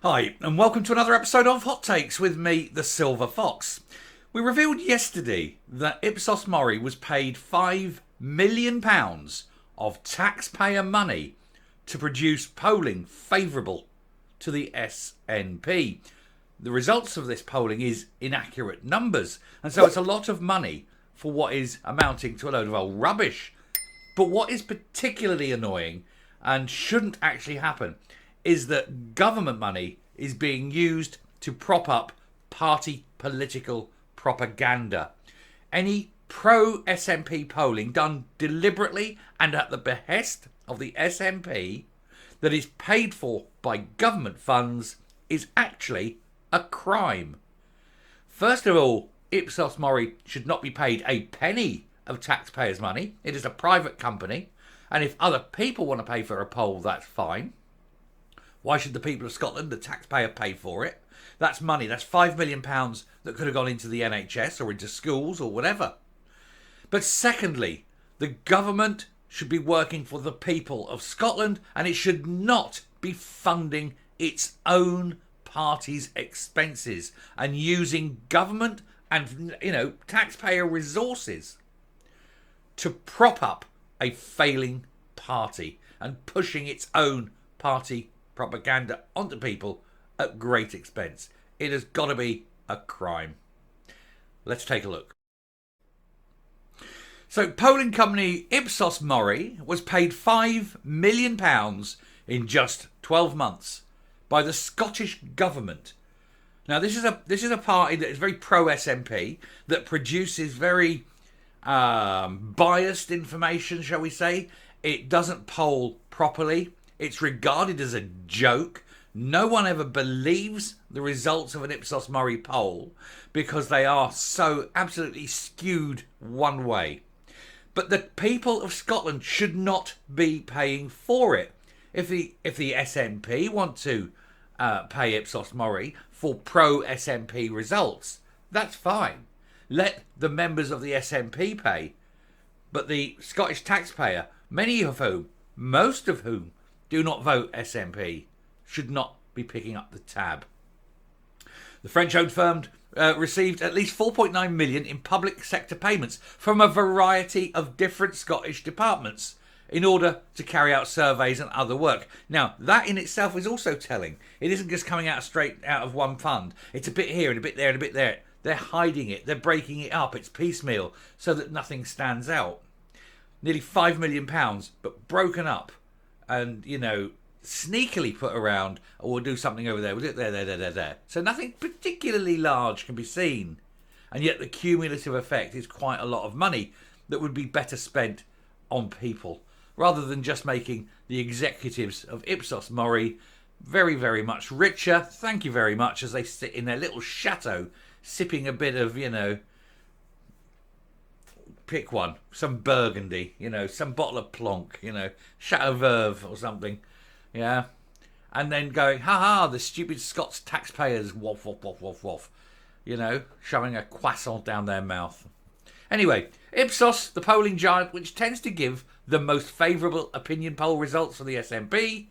Hi, and welcome to another episode of Hot Takes with me, the Silver Fox. We revealed yesterday that Ipsos Mori was paid £5 million of taxpayer money to produce polling favourable to the SNP. The results of this polling is inaccurate numbers, and so it's a lot of money for what is amounting to a load of old rubbish. But what is particularly annoying and shouldn't actually happen is that government money is being used to prop up party political propaganda. Any pro-SNP polling done deliberately and at the behest of the SNP that is paid for by government funds is actually a crime. First of all, Ipsos Mori should not be paid a penny of taxpayers' money. It is a private company, and if other people want to pay for a poll, that's fine. Why should the people of Scotland, the taxpayer, pay for it? That's money. That's £5 million that could have gone into the NHS or into schools or whatever. But secondly, the government should be working for the people of Scotland, and it should not be funding its own party's expenses and using government and, taxpayer resources to prop up a failing party and pushing its own party propaganda onto people at great expense. It has got to be a crime. Let's take a look. So, polling company Ipsos Mori was paid £5 million in just 12 months by the Scottish Government. Now, this is a party that is very pro-SNP, that produces very biased information, shall we say. It doesn't poll properly. It's regarded as a joke. No one ever believes the results of an Ipsos Mori poll because they are so absolutely skewed one way. But the people of Scotland should not be paying for it. If the SNP want to pay Ipsos Mori for pro-SNP results, that's fine. Let the members of the SNP pay. But the Scottish taxpayer, most of whom do not vote SNP, should not be picking up the tab. The French-owned firm received at least £4.9 million in public sector payments from a variety of different Scottish departments in order to carry out surveys and other work. Now, that in itself is also telling. It isn't just coming out straight out of one fund. It's a bit here and a bit there and a bit there. They're hiding it. They're breaking it up. It's piecemeal so that nothing stands out. Nearly £5 million, but broken up and, sneakily put around, or we'll do something over there, we'll do it there. So nothing particularly large can be seen. And yet the cumulative effect is quite a lot of money that would be better spent on people, rather than just making the executives of Ipsos Mori very, very much richer. Thank you very much, as they sit in their little chateau, sipping a bit of, pick one, some Burgundy, some bottle of Plonk, Chateau Veuve or something, yeah, and then going, the stupid Scots taxpayers, waff, waff, waff, waff, waff, shoving a croissant down their mouth. Anyway, Ipsos, the polling giant, which tends to give the most favourable opinion poll results for the SNP,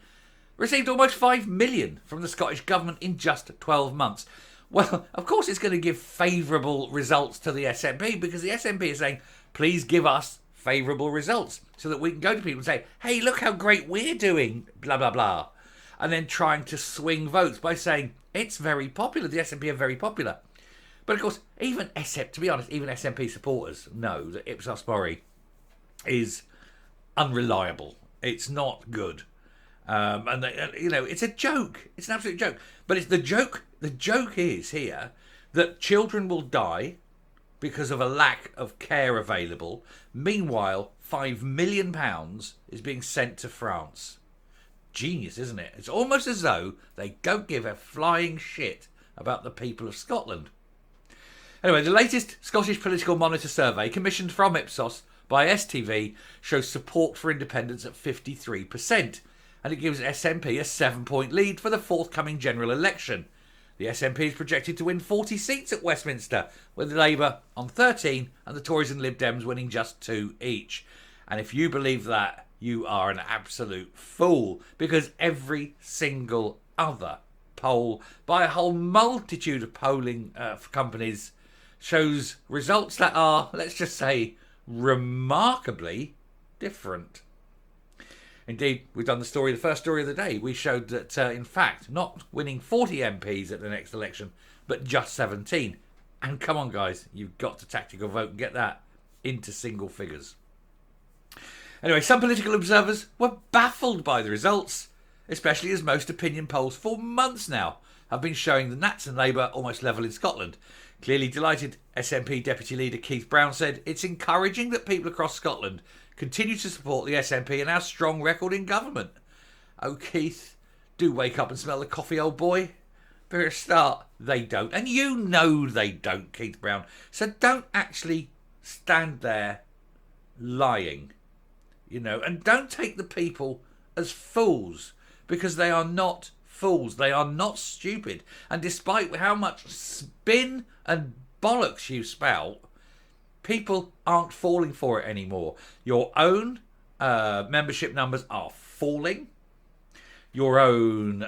received almost £5 million from the Scottish Government in just 12 months. Well, of course it's going to give favourable results to the SNP because the SNP is saying, please give us favourable results so that we can go to people and say, hey, look how great we're doing, blah, blah, blah. And then trying to swing votes by saying, it's very popular, the SNP are very popular. But of course, even SNP supporters know that Ipsos Mori is unreliable. It's not good. It's a joke. It's an absolute joke. But it's the joke. The joke is here that children will die because of a lack of care available. Meanwhile, £5 million is being sent to France. Genius, isn't it? It's almost as though they don't give a flying shit about the people of Scotland. Anyway, the latest Scottish Political Monitor survey, commissioned from Ipsos by STV, shows support for independence at 53%, and it gives SNP a 7-point lead for the forthcoming general election. The SNP is projected to win 40 seats at Westminster, with Labour on 13 and the Tories and Lib Dems winning just 2 each. And if you believe that, you are an absolute fool, because every single other poll by a whole multitude of polling companies shows results that are, let's just say, remarkably different. Indeed, we've done the first story of the day. We showed that, in fact, not winning 40 MPs at the next election, but just 17. And come on, guys, you've got to tactical vote and get that into single figures. Anyway, some political observers were baffled by the results, especially as most opinion polls for months now have been showing the Nats and Labour almost level in Scotland. Clearly delighted, SNP Deputy Leader Keith Brown said, "It's encouraging that people across Scotland continue to support the SNP and our strong record in government." Oh, Keith, do wake up and smell the coffee, old boy. For a start, they don't. And you know they don't, Keith Brown. So don't actually stand there lying, and don't take the people as fools, because they are not fools. They are not stupid. And despite how much spin and bollocks you spout, people aren't falling for it anymore. Your own membership numbers are falling. Your own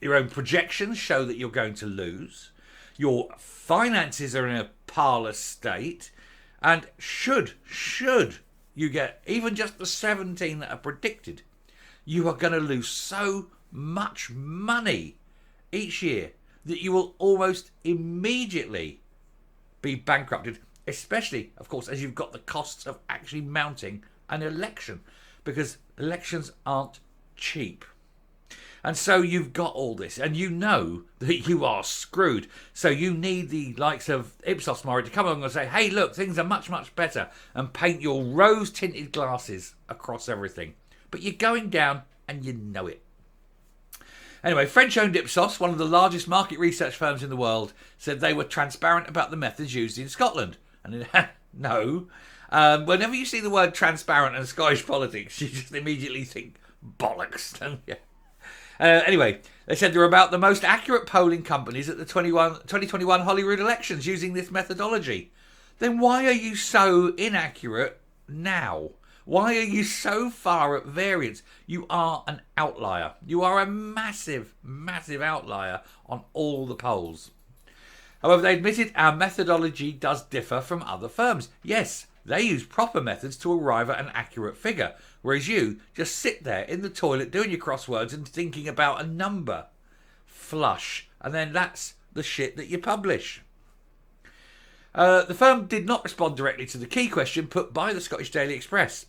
projections show that you're going to lose. Your finances are in a parlous state. And should you get even just the 17 that are predicted, you are going to lose so much money each year that you will almost immediately be bankrupted, especially, of course, as you've got the costs of actually mounting an election, because elections aren't cheap. And so you've got all this, and you know that you are screwed. So you need the likes of Ipsos Mori to come along and say, hey, look, things are much, much better, and paint your rose-tinted glasses across everything. But you're going down, and you know it. Anyway, French-owned Ipsos, one of the largest market research firms in the world, said they were transparent about the methods used in Scotland. And no. Whenever you see the word transparent in Scottish politics, you just immediately think bollocks, don't you? Anyway, they said they're about the most accurate polling companies at the 2021 Holyrood elections using this methodology. Then why are you so inaccurate now? Why are you so far at variance? You are an outlier. You are a massive, massive outlier on all the polls. However, they admitted our methodology does differ from other firms. Yes, they use proper methods to arrive at an accurate figure, whereas you just sit there in the toilet doing your crosswords and thinking about a number. Flush. And then that's the shit that you publish. The firm did not respond directly to the key question put by the Scottish Daily Express.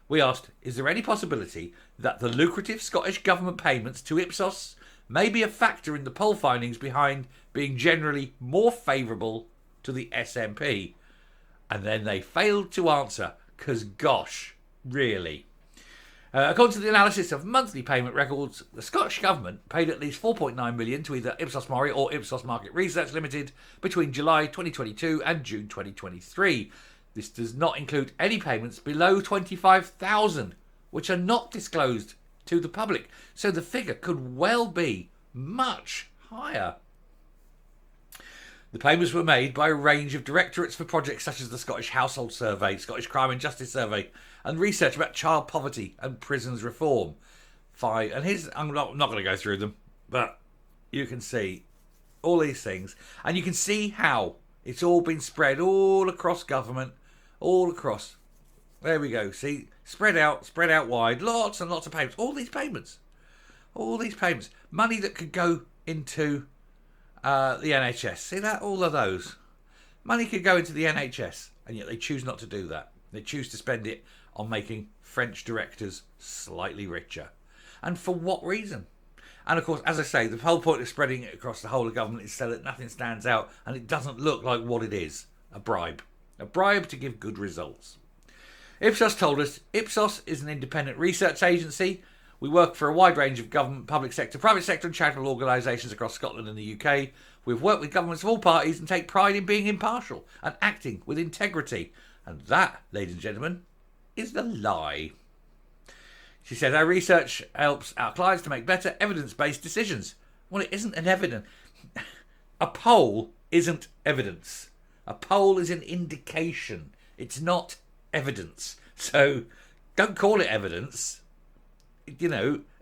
We asked, is there any possibility that the lucrative Scottish Government payments to Ipsos may be a factor in the poll findings behind being generally more favourable to the SNP? And then they failed to answer, because gosh, really. According to the analysis of monthly payment records, the Scottish Government paid at least $4.9 million to either Ipsos Mori or Ipsos Market Research Limited between July 2022 and June 2023. This does not include any payments below $25,000, which are not disclosed to the public. So the figure could well be much higher. The payments were made by a range of directorates for projects such as the Scottish Household Survey, Scottish Crime and Justice Survey, and research about child poverty and prisons reform. I'm not going to go through them, but you can see all these things, and you can see how it's all been spread all across government, all across. There we go. See, spread out wide, lots and lots of payments. All these payments, money that could go into the NHS. See that? All of those. Money could go into the NHS, and yet they choose not to do that. They choose to spend it on making French directors slightly richer. And for what reason? And of course, as I say, the whole point of spreading it across the whole of government is so that nothing stands out and it doesn't look like what it is. A bribe. A bribe to give good results. Ipsos told us Ipsos is an independent research agency. We work for a wide range of government, public sector, private sector and charitable organisations across Scotland and the UK. We've worked with governments of all parties and take pride in being impartial and acting with integrity. And that, ladies and gentlemen, is the lie. She said our research helps our clients to make better evidence-based decisions. Well, it isn't an evidence. A poll isn't evidence. A poll is an indication. It's not evidence. So don't call it evidence.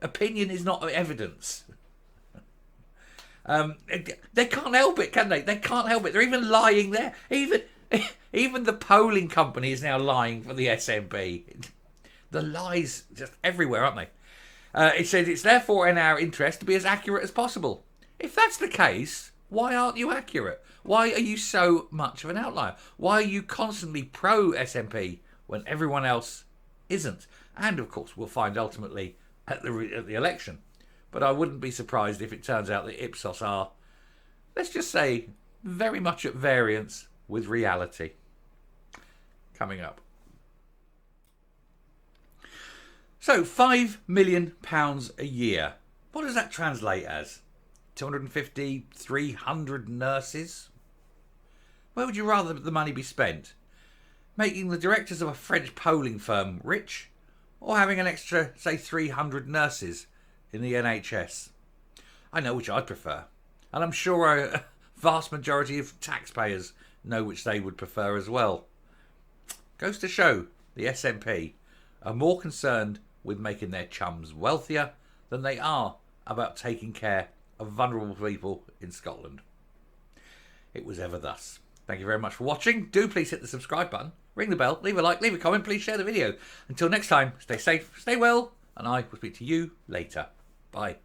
Opinion is not evidence. They can't help it, can they? They can't help it. They're even lying there. Even the polling company is now lying for the SNP. The lies just everywhere, aren't they? It says it's therefore in our interest to be as accurate as possible. If that's the case, why aren't you accurate? Why are you so much of an outlier? Why are you constantly pro SNP when everyone else isn't? And of course, we'll find ultimately at the election. But I wouldn't be surprised if it turns out that Ipsos are, let's just say, very much at variance with reality. Coming up. So, £5 million a year. What does that translate as? 250, 300 nurses? Where would you rather the money be spent? Making the directors of a French polling firm rich? Or having an extra, say, 300 nurses in the NHS? I know which I'd prefer. And I'm sure a vast majority of taxpayers know which they would prefer as well. Goes to show the SNP are more concerned with making their chums wealthier than they are about taking care of vulnerable people in Scotland. It was ever thus. Thank you very much for watching. Do please hit the subscribe button, ring the bell, leave a like, leave a comment, please share the video. Until next time, stay safe, stay well, and I will speak to you later. Bye.